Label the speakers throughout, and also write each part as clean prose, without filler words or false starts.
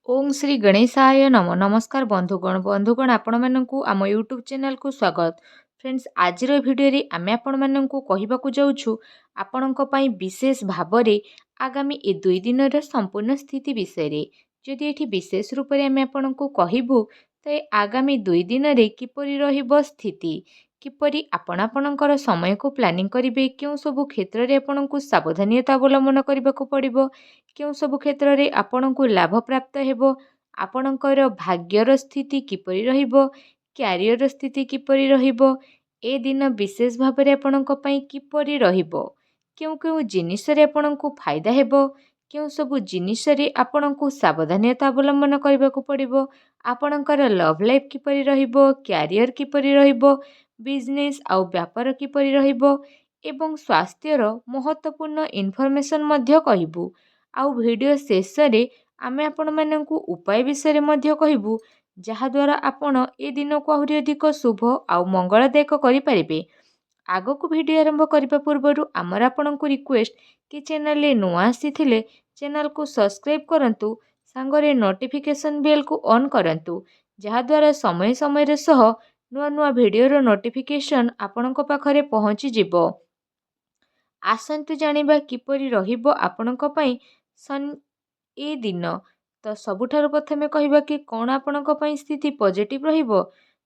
Speaker 1: ओम श्री गणेशाय नम नमस्कार बंधुगण आपण मानकु आम यूट्यूब चैनल को स्वागत। फ्रेंड्स आज भिडियो आम आपण मानकु कहबाकू जाउछु आपणक पई विशेष भावरे आगामी ए 2 दिन संपूर्ण स्थिति विषय रे जदि एठी विशेष रूप रे आम आपणकु कहबू तो आगामी 2 दिन रे किपरि रहिबो स्थिति किपरि आपणकर समय को प्लानिंग करिवे क्यों सब क्षेत्र रे आपणकु सावधानीता अवलंबन करबाकू पड़िबो क्यों सब क्षेत्र रे आपणकु लाभ प्राप्त हेबो आपणकर भाग्यर स्थिति किपरि रहिबो क्यारियर स्थिति किपरि रहिबो ए दिन विशेष भाव में आपणक पई किपरि रहिबो क्यों क्यों जिनिस रे आपणकु फायदा हेबो क्यों सब जिनिस रे आपणकु सावधानीता अवलंबन करबाकू पड़िबो आपणकर लव लाइफ किपरि रहिबो क्यारियर किपरि रहिबो बिजनेस आउ व्यापार किपरि रहिबो एवं स्वास्थ्यर महत्वपूर्ण इनफॉरमेशन मध्य कहिबू आउ वीडियो शेष रे आमे आपण माननकु उपाय विषय मध्य कहिबू जहाद्वारा आपण ए दिन को आहुरी अधिक शुभ आउ मंगलदायक करिपारिबे। आगको वीडियो आरंभ करबा पूर्वरु आमर आपणकु रिक्वेस्ट कि चैनल ले नुआ आसीथिले चैनल को सब्सक्राइब करंतु सांगरे नोटिफिकेशन बेल को ऑन करंतु जहाद्वारा समय समय रे सह नुआ नुआ वीडियो रो नोटिफिकेशन आपणक पाखरे पहुंची जिवो। आसंतु जानिबा किपरि रहिबो आपणक पई ए दिन तो सबुठारु प्रथमे कहिबा कि कौन आपणक पई स्थिति पॉजिटिव रहिबो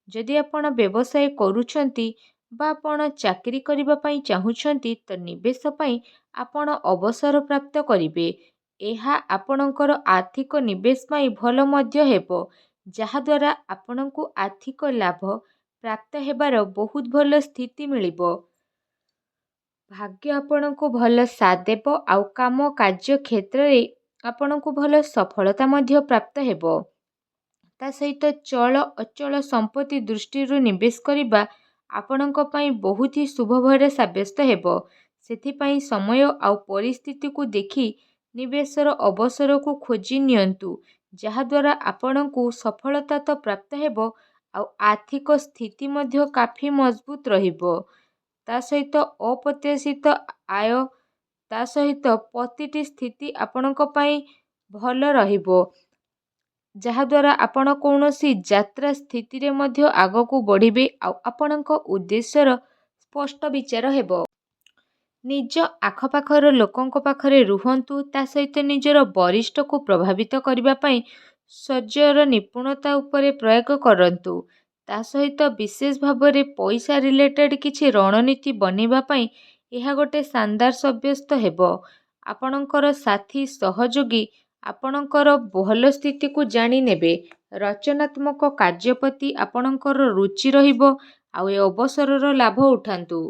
Speaker 1: जदि आपण व्यवसाय करूछंती बा आपण चाकरी करिबा पई चाहुछंती तो निवेश पई आपण अवसर प्राप्त करिवे एहा आपणकर आर्थिक निवेश पई भल मध्य हेबो जहाद्वारा आपणकु आर्थिक लाभ प्राप्त हेबार बहुत भल स्थिति मिलिबो भाग्य आपणकु भल साथ देबो आउ काम कार्य क्षेत्र रे आपणकु भल सफलता मध्य प्राप्त हेबो ता सहित चल अचल संपत्ति दृष्टि निवेश करिबा आपणक पई बहुत ही शुभ भरे साब्यस्त हेबो सेथिपई समय आउ परिस्थिति को देखि निवेशर अवसर को खोजी नियंतु जहाद्वारा आपणकु सफलता तो प्राप्त हेबो आउ आर्थिक स्थिति मध्य काफी मजबूत रहिबो ता सहित अप्रत्याशित आय ता सहित प्रतिटी स्थिति आपणक पई भल रहिबो जहाद्वारा आपण कौनसी यात्रा स्थिति रे मध्य आगकू बढ़िबे आउ आपणक उद्देश्यर स्पष्ट विचार हेबो निज आखपाखर लोकंक पाखरे रुहंतु ता सहित निजर वरिष्ठ को प्रभावित करबा पई सज्जर निपुणता उपरे प्रयोग करंतु ता सहित विशेष भावरे पैसा रिलेटेड किछि रणनीति बनेबा पई एहा गोटे शानदार सब्यस्त हेबो आपणकर साथी सहयोगी आपणकर भल स्थिति को जानी नेबे रचनात्मक कार्यपति आपणकर रुचि रहिबो आउ ए अवसरर लाभ उठांतु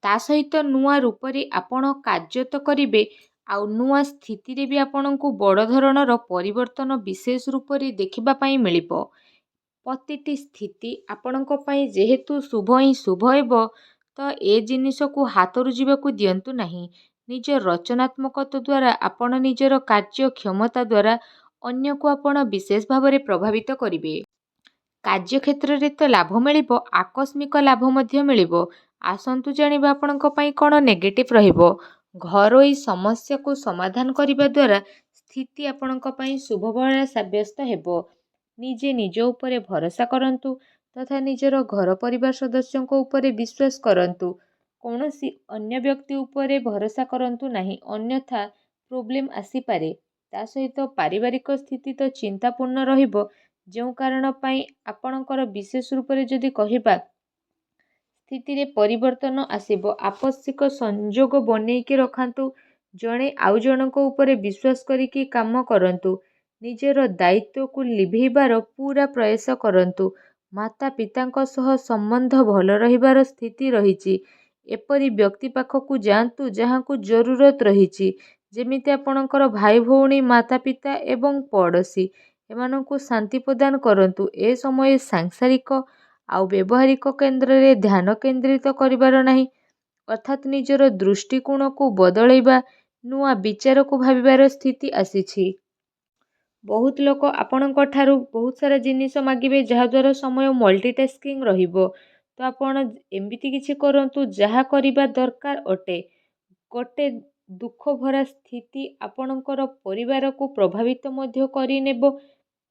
Speaker 1: ता सहित नुआ रूप रे आपण कार्य तो करिवे आउ नुआ स्थिति रे भी आपणकु बड़ धरणर परिवर्तन विशेष रूप रे देखिबा पई मिलिबो प्रतिटी स्थिति आपणक पई जेहेतु शुभ ही शुभ हेबो तो ए जिनिस को हातरु जीवाकू दियंतु नाही निज रचनात्मकता द्वारा आपण निजर कार्य क्षमता द्वारा अन्य को आपण विशेष भाव प्रभावित करिवे कार्य क्षेत्र रे तो लाभ मिलिबो आकस्मिक लाभ मध्य मिलिबो आसंतु जानिबा आपणक पई कोन नेगेटिव रहिबो घरोई समस्या को समाधान करिबा द्वारा स्थिति आपणक पई शुभ भला साब्यस्त हेबो निजे निज उपरे भरोसा करंतु तथा निजर घर परिवार सदस्यों उपरे विश्वास करंतु कौनसी अन्य व्यक्ति उपरे भरोसा करंतु नाही अन्यथा प्रोब्लेम आसी पारे ता सहित पारिवारिक स्थिति तो चिंतापूर्ण रहिबो जो कारण पई आपणकर विशेष रूप रे जदि कहिबा स्थिति रे परिवर्तन आसीबो आवश्यक संजोग बनेइके रखंतु जणे आउ जनको उपरे विश्वास करिके काम करंतु निजर दायित्व को लिभेबार पूरा प्रयास करंतु माता पितांक सह संबंध भल रहिबार स्थिति रहिछि एपरि व्यक्ति पाखकू जातु जहाँ को जरूरत रहिछि जेमिति आपणकर भाई भौणी माता पिता एवं पड़ोशी एमानंकु शांति प्रदान करंतु ए समय सांसारिक आउ व्यवहारिक केन्द्र रे ध्यान केंद्रित करिबार नाही अर्थात निजर दृष्टिकोण को बदलैबा नुआ विचार को भाबिबार स्थिति आसीछि बहुत लोक आपणक ठारू बहुत सारा जिनिस मागिबे जहाद्वारा समय मल्टीटास्किंग रहिबो तो आपण एमिति किछि करंतु जहा करिबा दरकार अटे गोटे ଦୁଃଖ ଭରା ସ୍ଥିତି ଆପଣଙ୍କର ପରିବାରକୁ ପ୍ରଭାବିତ ମଧ୍ୟ କରିନେବ।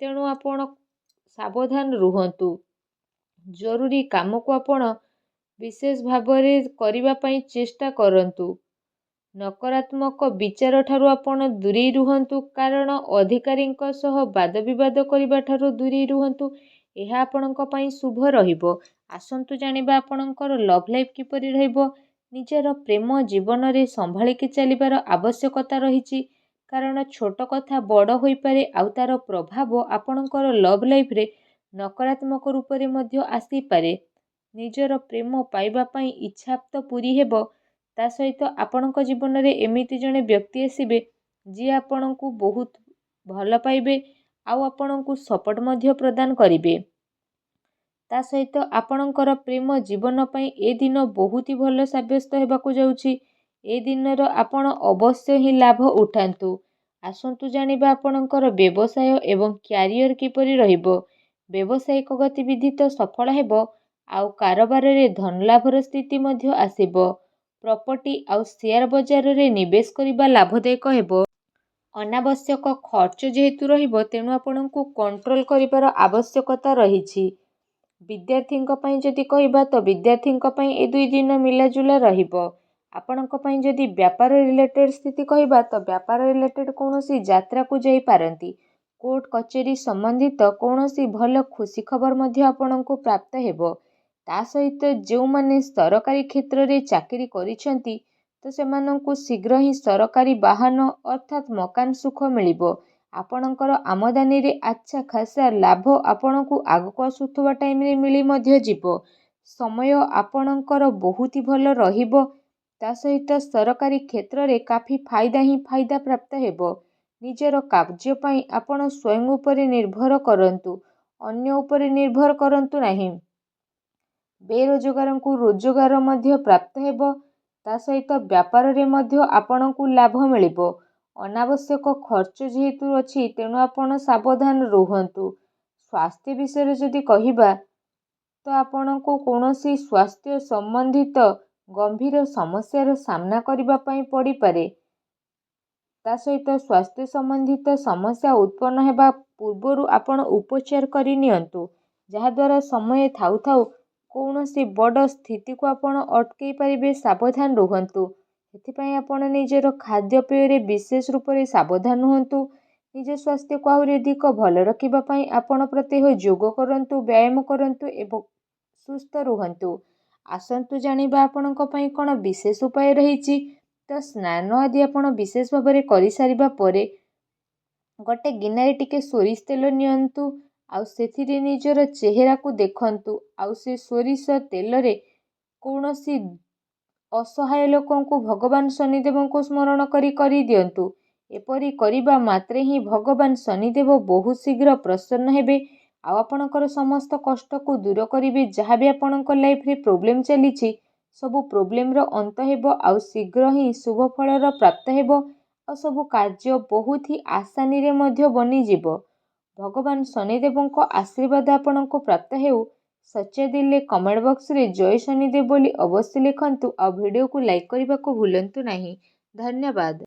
Speaker 1: ତେଣୁ ଆପଣ ସାବଧାନ ରୁହନ୍ତୁ। ଜରୁରୀ କାମକୁ ଆପଣ ବିଶେଷ ଭାବରେ କରିବା ପାଇଁ ଚେଷ୍ଟା କରନ୍ତୁ। ନକାରାତ୍ମକ ବିଚାର ଠାରୁ ଆପଣ ଦୂରେଇ ରୁହନ୍ତୁ, କାରଣ ଅଧିକାରୀଙ୍କ ସହ ବାଦବିବାଦ କରିବା ଠାରୁ ଦୂରେଇ ରୁହନ୍ତୁ। ଏହା ଆପଣଙ୍କ ପାଇଁ ଶୁଭ ରହିବ। ଆସନ୍ତୁ ଜାଣିବା ଆପଣଙ୍କର ଲଭ୍ ଲାଇଫ୍ କିପରି ରହିବ। ନିଜର ପ୍ରେମ ଜୀବନରେ ସମ୍ଭାଳିକି ଚାଲିବାର ଆବଶ୍ୟକତା ରହିଛି, କାରଣ ଛୋଟ କଥା ବଡ଼ ହୋଇପାରେ ଆଉ ତାର ପ୍ରଭାବ ଆପଣଙ୍କର ଲଭ୍ ଲାଇଫ୍ରେ ନକାରାତ୍ମକ ରୂପରେ ମଧ୍ୟ ଆସିପାରେ। ନିଜର ପ୍ରେମ ପାଇବା ପାଇଁ ଇଚ୍ଛା ତ ପୂରି ହେବ, ତା ସହିତ ଆପଣଙ୍କ ଜୀବନରେ ଏମିତି ଜଣେ ବ୍ୟକ୍ତି ଆସିବେ ଯିଏ ଆପଣଙ୍କୁ ବହୁତ ଭଲ ପାଇବେ ଆଉ ଆପଣଙ୍କୁ ସପୋର୍ଟ ମଧ୍ୟ ପ୍ରଦାନ କରିବେ। ତା ସହିତ ଆପଣଙ୍କର ପ୍ରେମ ଜୀବନ ପାଇଁ ଏ ଦିନ ବହୁତ ହି ଭଲ ସାବ୍ୟସ୍ତ ହେବାକୁ ଯାଉଛି। ଏ ଦିନର ଆପଣ ଅବଶ୍ୟ ହିଁ ଲାଭ ଉଠାନ୍ତୁ। ଆସନ୍ତୁ ଜାଣିବା ଆପଣଙ୍କର ବ୍ୟବସାୟ ଏବଂ କ୍ୟାରିୟର କିପରି ରହିବ। ବ୍ୟବସାୟିକ ଗତିବିଧି ତ ସଫଳ ହେବ, ଆଉ କାରବାରରେ ଧନଲାଭର ସ୍ଥିତି ମଧ୍ୟ ଆସିବ। ପ୍ରପର୍ଟି ଆଉ ସେୟାର ବଜାରରେ ନିବେଶ କରିବା ଲାଭଦାୟକ ହେବ। ଅନାବଶ୍ୟକ ଖର୍ଚ୍ଚ ଯେହେତୁ ରହିବ, ତେଣୁ ଆପଣଙ୍କୁ କଣ୍ଟ୍ରୋଲ କରିବାର ଆବଶ୍ୟକତା ରହିଛି। ବିଦ୍ୟାର୍ଥୀଙ୍କ ପାଇଁ ଯଦି କହିବା ତ ବିଦ୍ୟାର୍ଥୀଙ୍କ ପାଇଁ ଏ 2 ଦିନ ମିଲାଜୁଲା ରହିବ। ଆପଣଙ୍କ ପାଇଁ ଯଦି ବ୍ୟାପାର ରିଲେଟେଡ୍ ସ୍ଥିତି କହିବା ତ ବ୍ୟାପାର ରିଲେଟେଡ୍ କୌଣସି ଯାତ୍ରାକୁ ଯାଇପାରନ୍ତି। କୋର୍ଟ କଚେରୀ ସମ୍ବନ୍ଧିତ କୌଣସି ଭଲ ଖୁସି ଖବର ମଧ୍ୟ ଆପଣଙ୍କୁ ପ୍ରାପ୍ତ ହେବ। ତା ସହିତ ଯେଉଁମାନେ ସରକାରୀ କ୍ଷେତ୍ରରେ ଚାକିରି କରିଛନ୍ତି ତ ସେମାନଙ୍କୁ ଶୀଘ୍ର ହିଁ ସରକାରୀ ବାହନ ଅର୍ଥାତ୍ ମକାନ ସୁଖ ମିଳିବ। ଆପଣଙ୍କର ଆମଦାନୀରେ ଆଚ୍ଛା ଖାସା ଲାଭ ଆପଣଙ୍କୁ ଆଗକୁ ଆସୁଥିବା ଟାଇମରେ ମିଳି ମଧ୍ୟ ଯିବ। ସମୟ ଆପଣଙ୍କର ବହୁତ ଭଲ ରହିବ। ତା ସହିତ ସରକାରୀ କ୍ଷେତ୍ରରେ କାଫି ଫାଇଦା ହିଁ ଫାଇଦା ପ୍ରାପ୍ତ ହେବ। ନିଜର କାର୍ଯ୍ୟ ପାଇଁ ଆପଣ ସ୍ୱୟଂ ଉପରେ ନିର୍ଭର କରନ୍ତୁ, ଅନ୍ୟ ଉପରେ ନିର୍ଭର କରନ୍ତୁ ନାହିଁ। ବେରୋଜଗାରଙ୍କୁ ରୋଜଗାର ମଧ୍ୟ ପ୍ରାପ୍ତ ହେବ। ତା ସହିତ ବ୍ୟାପାରରେ ମଧ୍ୟ ଆପଣଙ୍କୁ ଲାଭ ମିଳିବ। ଅନାବଶ୍ୟକ ଖର୍ଚ୍ଚ ଯେହେତୁ ଅଛି, ତେଣୁ ଆପଣ ସାବଧାନ ରୁହନ୍ତୁ। ସ୍ୱାସ୍ଥ୍ୟ ବିଷୟରେ ଯଦି କହିବା ତ ଆପଣଙ୍କୁ କୌଣସି ସ୍ୱାସ୍ଥ୍ୟ ସମ୍ବନ୍ଧିତ ଗମ୍ଭୀର ସମସ୍ୟାର ସାମ୍ନା କରିବା ପାଇଁ ପଡ଼ିପାରେ। ତା ସହିତ ସ୍ୱାସ୍ଥ୍ୟ ସମ୍ବନ୍ଧିତ ସମସ୍ୟା ଉତ୍ପନ୍ନ ହେବା ପୂର୍ବରୁ ଆପଣ ଉପଚାର କରି ନିଅନ୍ତୁ, ଯାହାଦ୍ୱାରା ସମୟ ଥାଉ ଥାଉ କୌଣସି ବଡ଼ ସ୍ଥିତିକୁ ଆପଣ ଅଟକେଇ ପାରିବେ। ସାବଧାନ ରୁହନ୍ତୁ। ସେଥିପାଇଁ ଆପଣ ନିଜର ଖାଦ୍ୟପେୟରେ ବିଶେଷ ରୂପରେ ସାବଧାନ ହୁଅନ୍ତୁ। ନିଜ ସ୍ୱାସ୍ଥ୍ୟକୁ ଆହୁରି ଅଧିକ ଭଲ ରଖିବା ପାଇଁ ଆପଣ ପ୍ରତ୍ୟହ ଯୋଗ କରନ୍ତୁ, ବ୍ୟାୟାମ କରନ୍ତୁ ଏବଂ ସୁସ୍ଥ ରୁହନ୍ତୁ। ଆସନ୍ତୁ ଜାଣିବା ଆପଣଙ୍କ ପାଇଁ କ'ଣ ବିଶେଷ ଉପାୟ ରହିଛି। ତ ସ୍ନାନ ଆଦି ଆପଣ ବିଶେଷ ଭାବରେ କରିସାରିବା ପରେ ଗୋଟେ ଗିନାରେ ଟିକେ ସୋରିଷ ତେଲ ନିଅନ୍ତୁ, ଆଉ ସେଥିରେ ନିଜର ଚେହେରାକୁ ଦେଖନ୍ତୁ, ଆଉ ସେ ସୋରିଷ ତେଲରେ କୌଣସି ଅସହାୟ ଲୋକଙ୍କୁ ଭଗବାନ ଶନିଦେବଙ୍କୁ ସ୍ମରଣ କରି ଦିଅନ୍ତୁ। ଏପରି କରିବା ମାତ୍ରେ ହିଁ ଭଗବାନ ଶନିଦେବ ବହୁତ ଶୀଘ୍ର ପ୍ରସନ୍ନ ହେବେ ଆଉ ଆପଣଙ୍କର ସମସ୍ତ କଷ୍ଟକୁ ଦୂର କରିବେ। ଯାହା ବି ଆପଣଙ୍କ ଲାଇଫରେ ପ୍ରୋବ୍ଲେମ ଚାଲିଛି, ସବୁ ପ୍ରୋବ୍ଲେମର ଅନ୍ତ ହେବ ଆଉ ଶୀଘ୍ର ହିଁ ଶୁଭ ଫଳର ପ୍ରାପ୍ତ ହେବ ଆଉ ସବୁ କାର୍ଯ୍ୟ ବହୁତ ହି ଆସାନୀରେ ମଧ୍ୟ ବନିଯିବ। ଭଗବାନ ଶନିଦେବଙ୍କ ଆଶୀର୍ବାଦ ଆପଣଙ୍କୁ ପ୍ରାପ୍ତ ହେଉ। ସଚ୍ଚା ଦିଲରେ କମେଣ୍ଟ ବକ୍ସରେ ଜୟ ଶନିଦେବ ବୋଲି ଅବଶ୍ୟ ଲେଖନ୍ତୁ ଆଉ ଭିଡ଼ିଓକୁ ଲାଇକ୍ କରିବାକୁ ଭୁଲନ୍ତୁ ନାହିଁ। ଧନ୍ୟବାଦ।